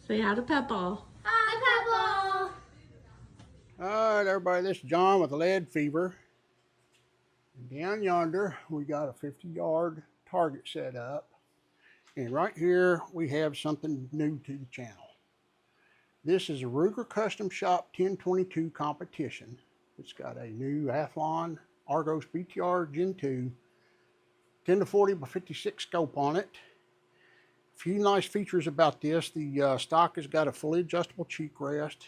Say hi to Peppa. Hi, Peppa. All right, everybody, this is John with lead fever. And down yonder, we got a 50-yard target set up. And right here, we have something new to the channel. This is a Ruger Custom Shop 1022 competition. It's got a new Athlon Argos BTR Gen 2 10 to 40 by 56 scope on it. A few nice features about this. The stock has got a fully adjustable cheek rest.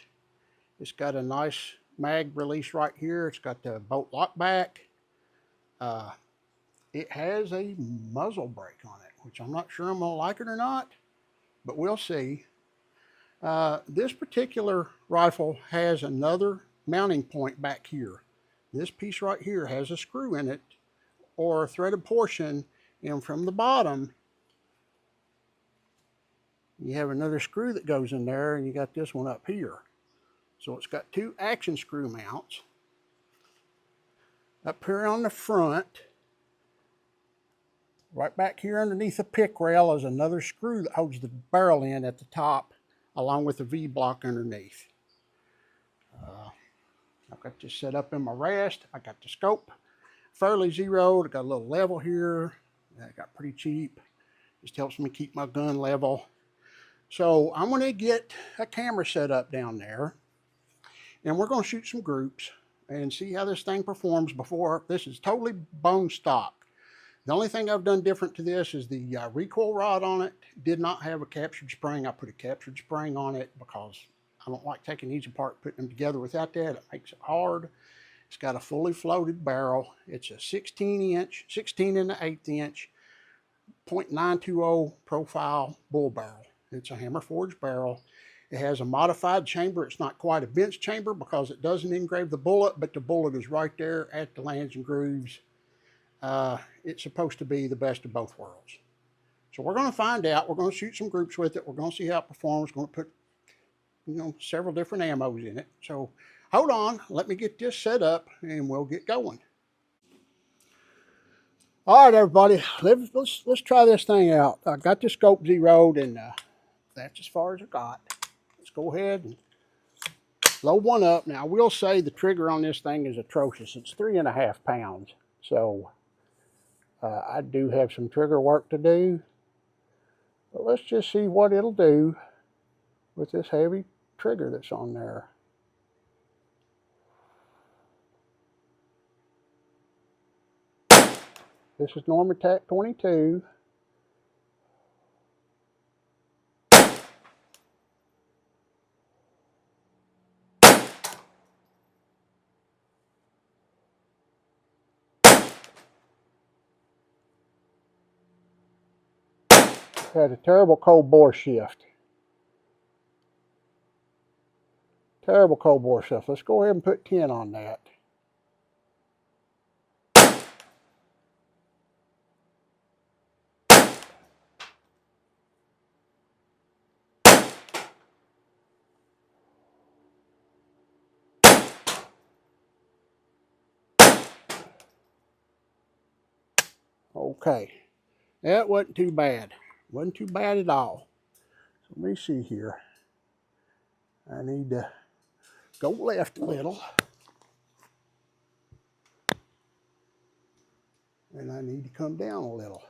It's got a nice mag release right here. It's got the bolt lock back. It has a muzzle brake on it, which I'm not sure I'm going to like it or not, but we'll see. This particular rifle has another mounting point back here. This piece right here has a screw in it, or a threaded portion, and from the bottom, you have another screw that goes in there, and you got this one up here. So it's got two action screw mounts. Up here on the front, right back here underneath the pick rail, is another screw that holds the barrel in at the top, along with the V-block underneath. I've got this set up in my rest. I got the scope fairly zeroed. I got a little level here. I got pretty cheap. Just helps me keep my gun level. So I'm going to get a camera set up down there, and we're going to shoot some groups and see how this thing performs before. This is totally bone stock. The only thing I've done different to this is the recoil rod on it did not have a captured spring. I put a captured spring on it because I don't like taking these apart, putting them together without that. It makes it hard. It's got a fully floated barrel. It's a 16 and an 1/8 inch, .920 profile bull barrel. It's a hammer forged barrel. It has a modified chamber. It's not quite a bench chamber because it doesn't engrave the bullet, but the bullet is right there at the lands and grooves. It's supposed to be the best of both worlds. So we're going to find out. We're going to shoot some groups with it. We're going to see how it performs. We're going to put, several different ammos in it. So hold on. Let me get this set up and we'll get going. All right, everybody. Let's try this thing out. I got the scope zeroed, and that's as far as I got. Let's go ahead and load one up. Now, I will say the trigger on this thing is atrocious. It's 3.5 pounds. So I do have some trigger work to do. But let's just see what it'll do with this heavy trigger that's on there. This is Normatec 22. Had a terrible cold bore shift. Terrible cold bore shift. Let's go ahead and put 10 on that. Okay, that wasn't too bad. Wasn't too bad at all. So let me see here. I need to go left a little. And I need to come down a little.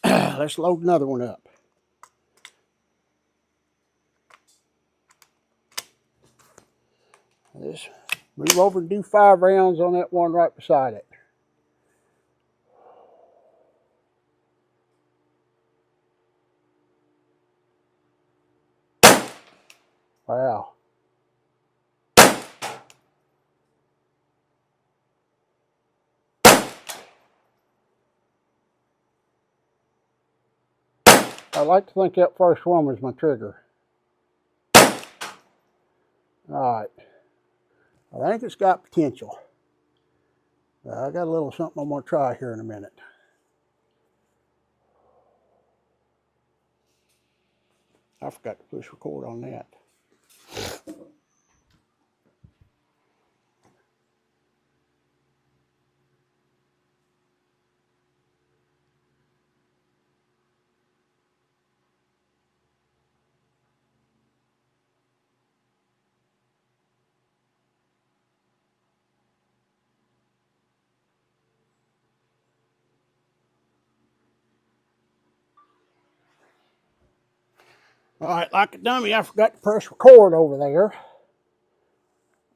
Let's load another one up. Let's move over and do 5 rounds on that one right beside it. Wow. I like to think that first one was my trigger. Alright. I think it's got potential. I got a little something I'm going to try here in a minute. I forgot to push record on that. All right, like a dummy, I forgot to press record over there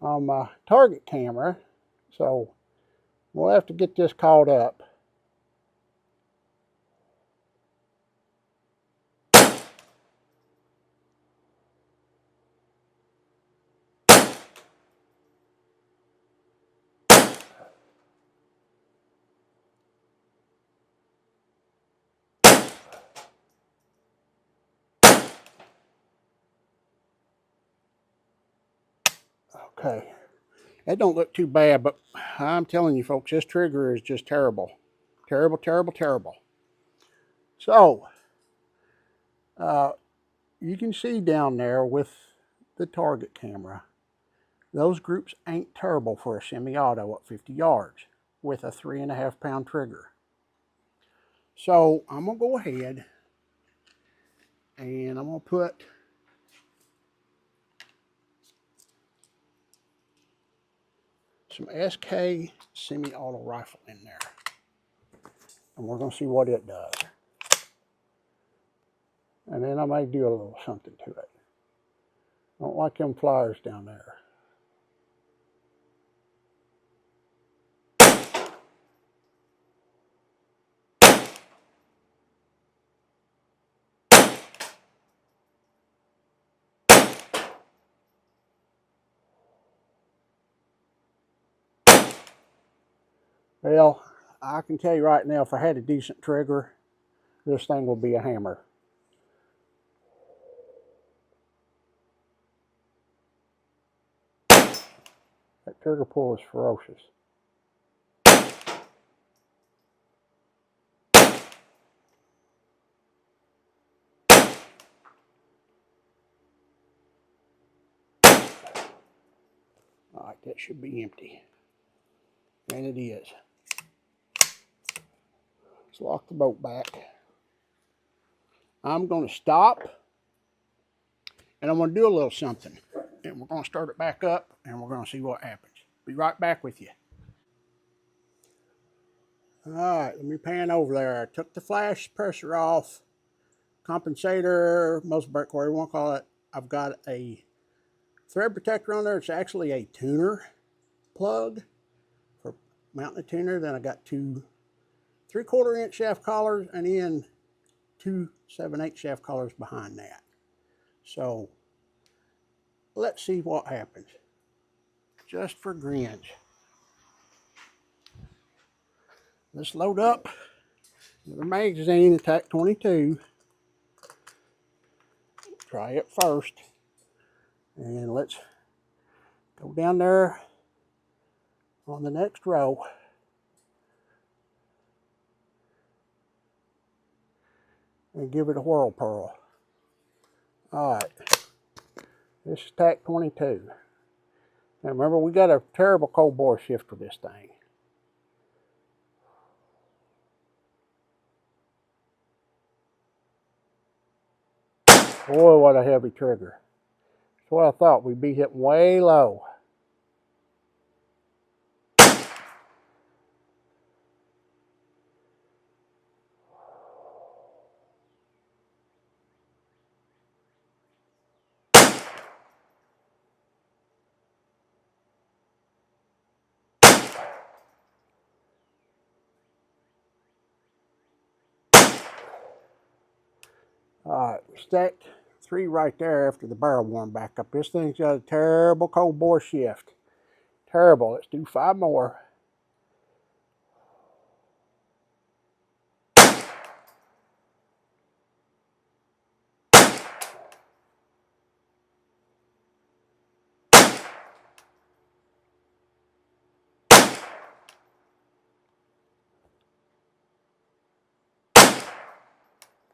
on my target camera. So we'll have to get this caught up. Okay, that don't look too bad, but I'm telling you folks, this trigger is just terrible. Terrible, terrible, terrible. So, you can see down there with the target camera, those groups ain't terrible for a semi-auto at 50 yards with a 3.5 pound trigger. So I'm gonna go ahead and I'm gonna put some SK semi-auto rifle in there, and we're gonna see what it does. And then I may do a little something to it. I don't like them flyers down there. Well, I can tell you right now, if I had a decent trigger, this thing will be a hammer. That trigger pull is ferocious. All right, that should be empty. And it is. Let's lock the boat back. I'm going to stop, and I'm going to do a little something. And we're going to start it back up, and we're going to see what happens. Be right back with you. All right, let me pan over there. I took the flash pressure off, compensator, muzzle brake, whatever you want to call it. I've got a thread protector on there. It's actually a tuner plug for mounting a tuner. Then I got two 3/4 inch shaft collars, and then two 7/8 shaft collars behind that. So let's see what happens. Just for grins. Let's load up the magazine, the TAC 22. Try it first. And let's go down there on the next row. And give it a whirl. All right. This is TAC 22. Now remember, we got a terrible cold bore shift with this thing. Boy, what a heavy trigger. That's what I thought. We'd be hitting way low. All right, we stacked 3 right there after the barrel warmed back up. This thing's got a terrible cold bore shift. Terrible. Let's do 5 more.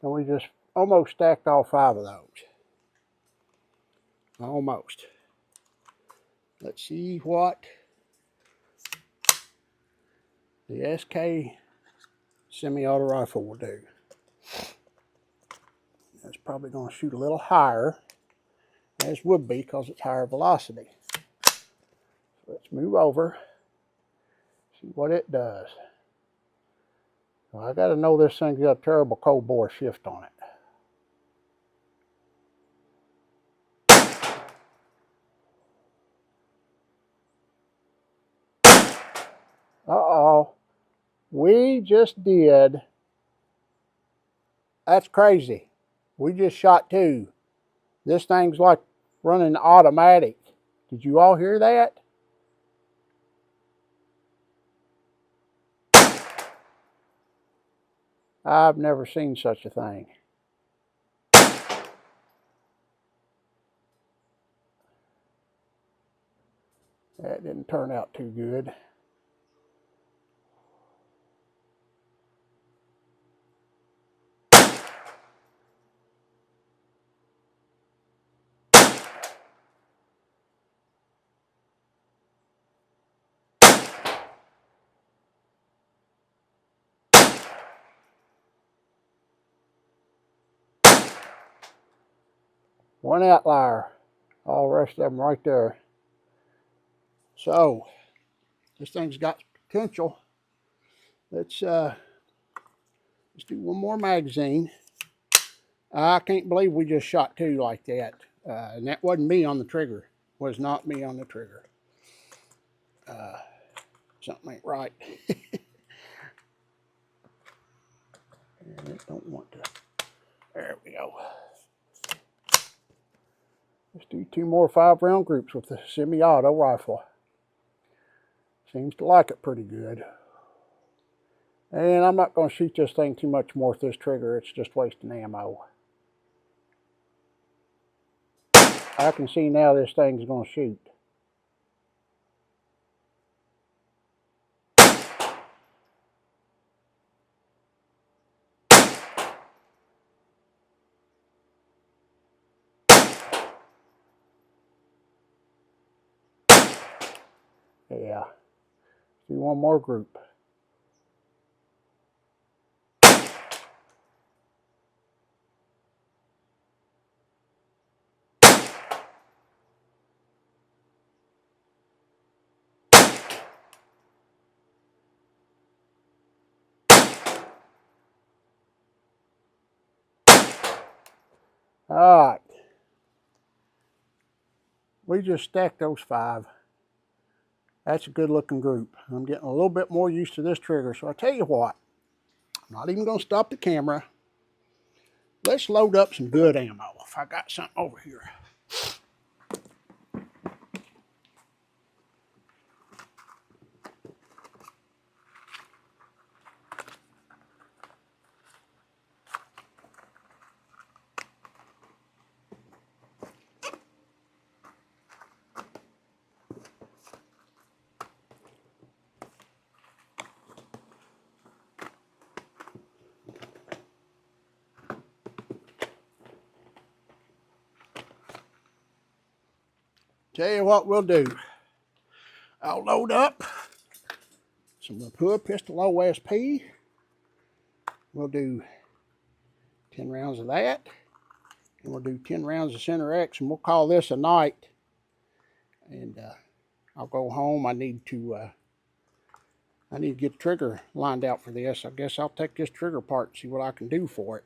And we just almost stacked all 5 of those. Almost. Let's see what the SK semi-auto rifle will do. It's probably going to shoot a little higher, as would be because it's higher velocity. So let's move over, see what it does. Well, I got to know this thing's got a terrible cold bore shift on it. We just did. That's crazy. We just shot 2. This thing's like running automatic. Did you all hear that? I've never seen such a thing. That didn't turn out too good. One outlier. All the rest of them right there. So, this thing's got potential. Let's do one more magazine. I can't believe we just shot 2 like that. And that wasn't me on the trigger. Was not me on the trigger. Something ain't right. And it don't want to. There we go. Let's do 2 more 5-round groups with the semi-auto rifle. Seems to like it pretty good. And I'm not going to shoot this thing too much more with this trigger. It's just wasting ammo. I can see now this thing's going to shoot. Yeah. Do one more group. All right. We just stacked those 5. That's a good looking group. I'm getting a little bit more used to this trigger. So I tell you what, I'm not even going to stop the camera. Let's load up some good ammo. If I got something over here. Tell you what we'll do. I'll load up some Rapua Pistol OSP. We'll do 10 rounds of that. And we'll do 10 rounds of Center X, and we'll call this a night. And I'll go home. I need to get the trigger lined out for this. I guess I'll take this trigger apart and see what I can do for it.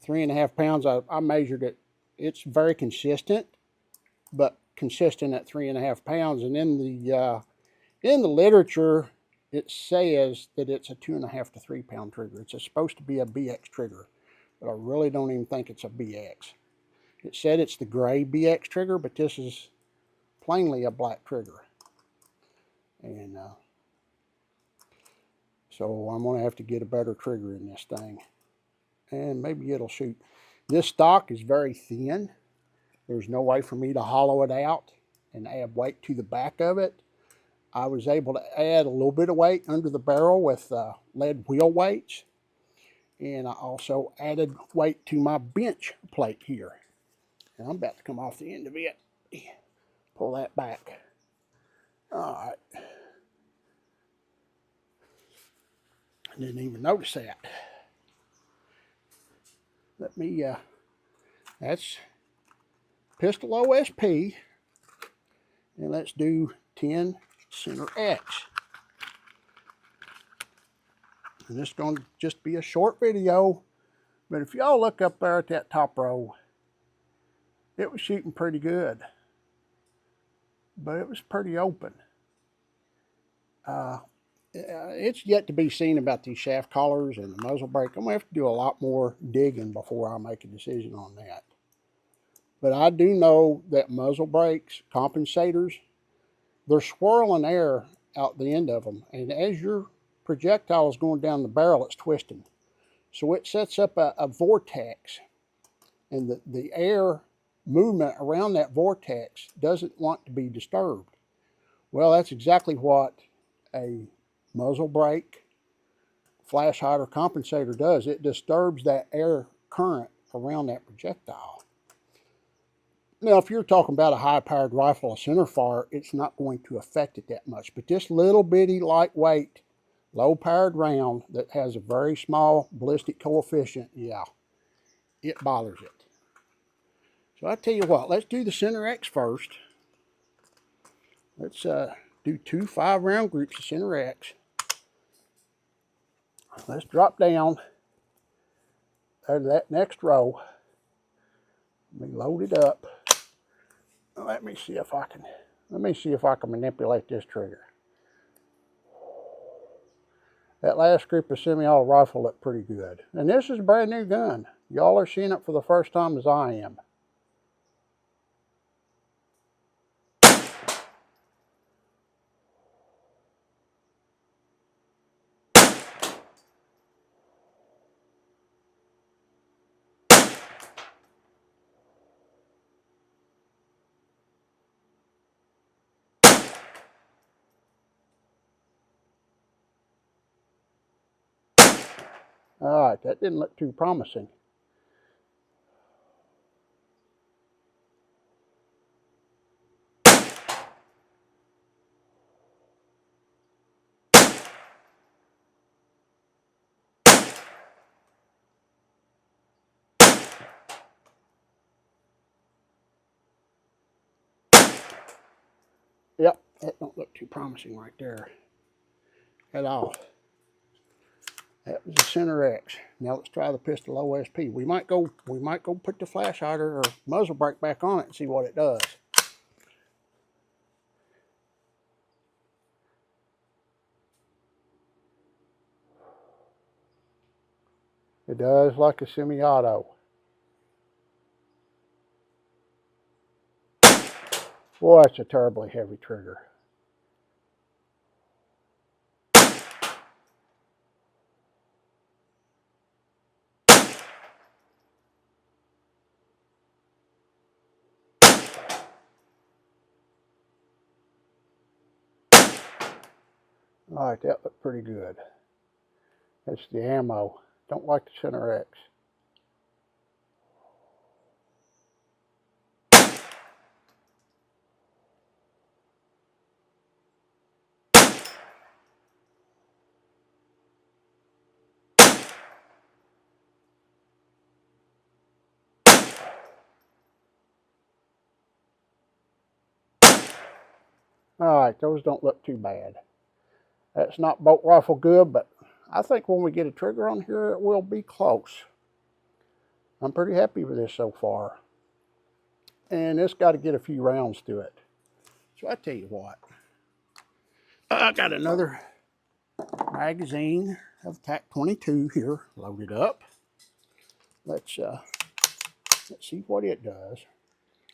3.5 pounds. I measured it. It's very consistent, but consistent at 3.5 pounds. And in the literature, it says that it's a 2.5 to 3 pound trigger. It's supposed to be a BX trigger, but I really don't even think it's a BX. It said it's the gray BX trigger, but this is plainly a black trigger. And so I'm going to have to get a better trigger in this thing. And maybe it'll shoot. This stock is very thin. There's no way for me to hollow it out and add weight to the back of it. I was able to add a little bit of weight under the barrel with lead wheel weights. And I also added weight to my bench plate here. And I'm about to come off the end of it. Pull that back. All right. I didn't even notice that. Let me, that's Pistol OSP. And let's do 10 Center X. And this is going to just be a short video. But if y'all look up there at that top row, it was shooting pretty good. But it was pretty open. It's yet to be seen about these shaft collars and the muzzle brake. I'm going to have to do a lot more digging before I make a decision on that. But I do know that muzzle brakes, compensators, they're swirling air out the end of them. And as your projectile is going down the barrel, it's twisting. So it sets up a vortex. And the air movement around that vortex doesn't want to be disturbed. Well, that's exactly what a muzzle brake, flash hider, compensator does. It disturbs that air current around that projectile. Now, if you're talking about a high-powered rifle, a centerfire, it's not going to affect it that much. But this little bitty, lightweight, low-powered round that has a very small ballistic coefficient, yeah, it bothers it. So I tell you what, let's do the Center X first. Let's do 2 5-round groups of Center X. Let's drop down to that next row. Let me load it up. Let me see if I can manipulate this trigger. That last group of semi-auto rifle looked pretty good. And this is a brand new gun. Y'all are seeing it for the first time as I am. All right, that didn't look too promising. Yep, that don't look too promising right there at all. That was the Center X. Now let's try the pistol OSP. We might go put the flash hider or muzzle brake back on it and see what it does. It does like a semi-auto. Boy, that's a terribly heavy trigger. All right, that looked pretty good. That's the ammo. Don't like the Center X. All right, those don't look too bad. That's not bolt rifle good, but I think when we get a trigger on here, it will be close. I'm pretty happy with this so far. And it's got to get a few rounds to it. So I tell you what, I got another magazine of TAC 22 here loaded up. Let's see what it does.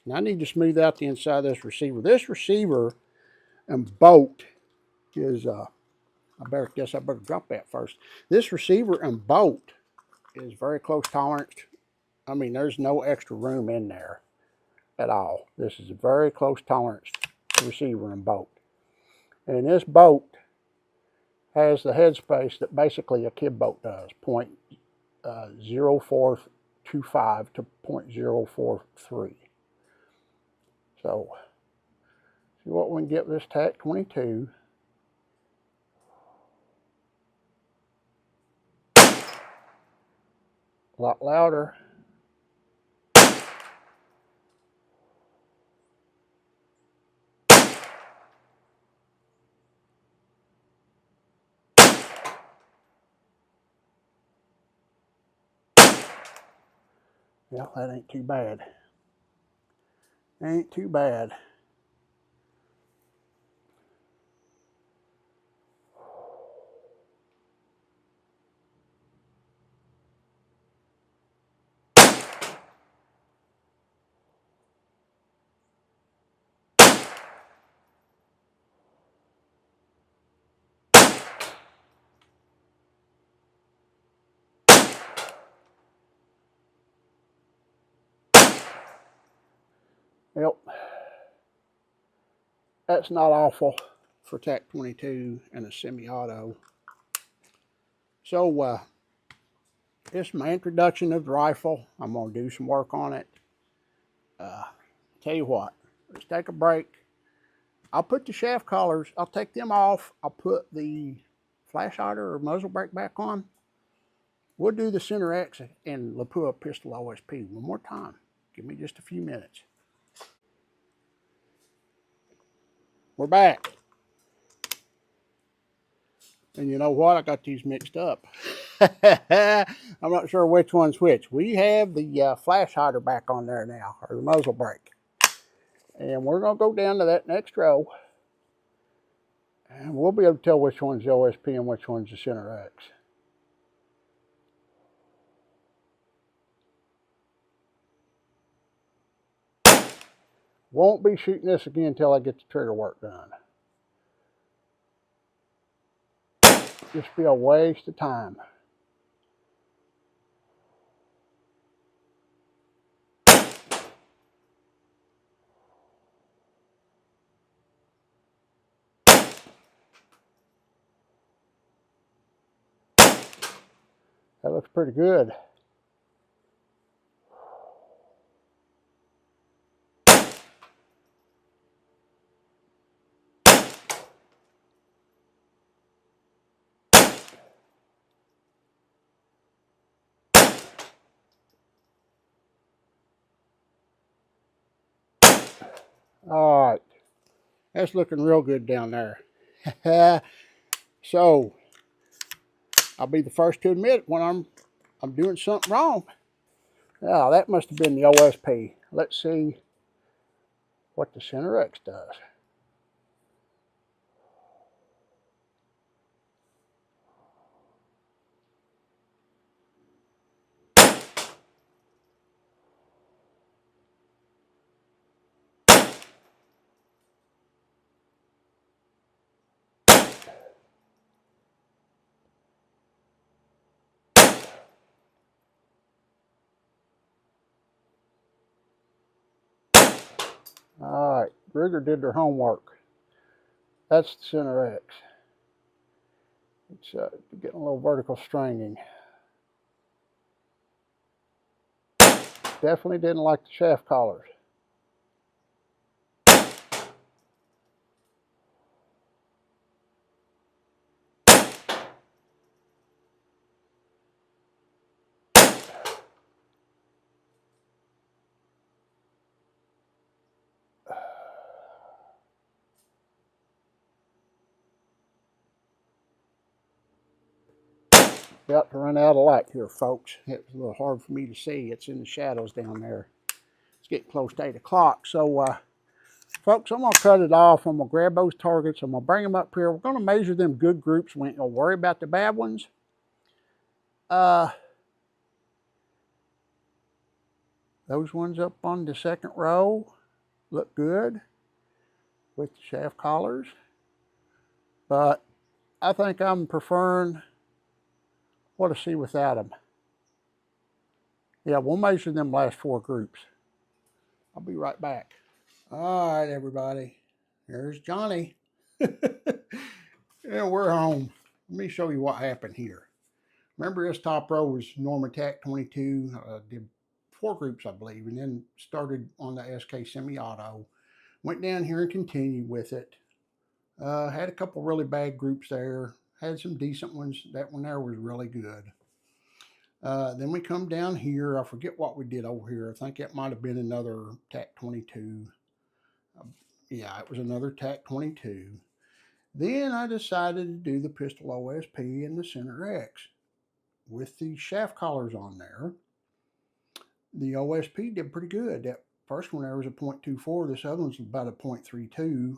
Now I need to smooth out the inside of this receiver. This receiver and bolt is, I better drop that first. This receiver and bolt is very close tolerance. I mean, there's no extra room in there at all. This is a very close tolerance receiver and bolt. And this bolt has the headspace that basically a kid bolt does, 0.0425 to 0.043. So, see what we can get with this TAC 22. A lot louder. Yeah, that ain't too bad. Ain't too bad. Yep. That's not awful for TAC 22 and a semi-auto. So, this is my introduction of the rifle. I'm going to do some work on it. Tell you what, let's take a break. I'll put the shaft collars, I'll take them off. I'll put the flash hider or muzzle brake back on. We'll do the Center X and Lapua pistol OSP one more time. Give me just a few minutes. We're back. And you know what? I got these mixed up. I'm not sure which one's which. We have the flash hider back on there now, or the muzzle brake. And we're going to go down to that next row. And we'll be able to tell which one's the OSP and which one's the Center X. Won't be shooting this again until I get the trigger work done. Just be a waste of time. That looks pretty good. All right, that's looking real good down there. So, I'll be the first to admit when I'm doing something wrong. Now, that must have been the OSP. Let's see what the Center X does. All right, Rigger did their homework. That's the Center X. It's getting a little vertical stringing. Definitely didn't like the shaft collars. About to run out of light here, folks. It was a little hard for me to see. It's in the shadows down there. It's getting close to 8 o'clock. So, folks, I'm going to cut it off. I'm going to grab those targets. I'm going to bring them up here. We're going to measure them good groups. We ain't going to worry about the bad ones. Those ones up on the second row look good with the shaft collars. But I think I'm preferring what to see without them. Yeah, we'll measure them last 4 groups. I'll be right back. All right, everybody. There's Johnny. Yeah, we're home. Let me show you what happened here. Remember, this top row was Norman TAC 22. Did 4 groups, I believe, and then started on the SK semi-auto. Went down here and continued with it. Had a couple really bad groups there. Had some decent ones. That one there was really good. Then we come down here. I forget what we did over here. I think it might have been another TAC 22. Yeah, it was another TAC 22. Then I decided to do the pistol OSP and the Center X with the shaft collars on there. The OSP did pretty good. That first one there was a .24. This other one's about a .32.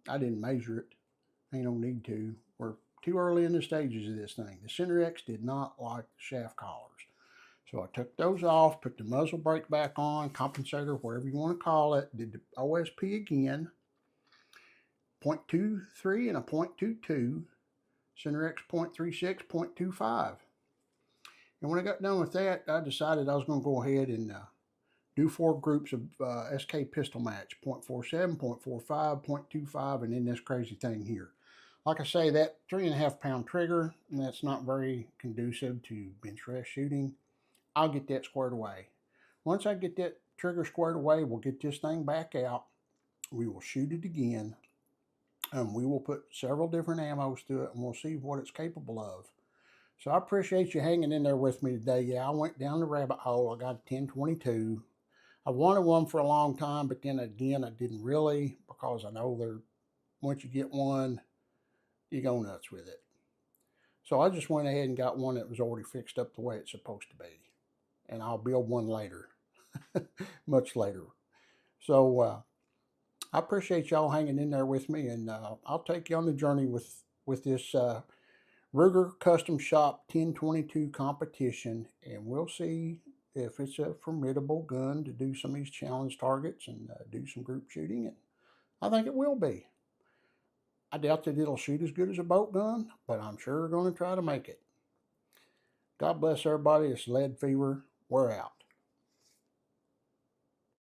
I didn't measure it. Ain't no need to. We're too early in the stages of this thing. The Center X did not like the shaft collars. So I took those off, put the muzzle brake back on, compensator, whatever you want to call it, did the OSP again, .23 and a .22, Center X .36, .25. And when I got done with that, I decided I was going to go ahead and do 4 groups of SK pistol match, .47, .45, .25, and then this crazy thing here. Like I say, that 3.5 pound trigger, and that's not very conducive to bench rest shooting. I'll get that squared away. Once I get that trigger squared away, we'll get this thing back out. We will shoot it again, and we will put several different ammos to it, and we'll see what it's capable of. So I appreciate you hanging in there with me today. Yeah, I went down the rabbit hole. I got a 1022. I wanted one for a long time, but then again, I didn't really, because I know once you get one, you go nuts with it. So I just went ahead and got one that was already fixed up the way it's supposed to be. And I'll build one later, much later. So I appreciate y'all hanging in there with me, and I'll take you on the journey with this Ruger Custom Shop 1022 competition, and we'll see if it's a formidable gun to do some of these challenge targets and do some group shooting, and I think it will be. I doubt that it'll shoot as good as a bolt gun, but I'm sure going to try to make it. God bless everybody. It's Lead Fever. We're out.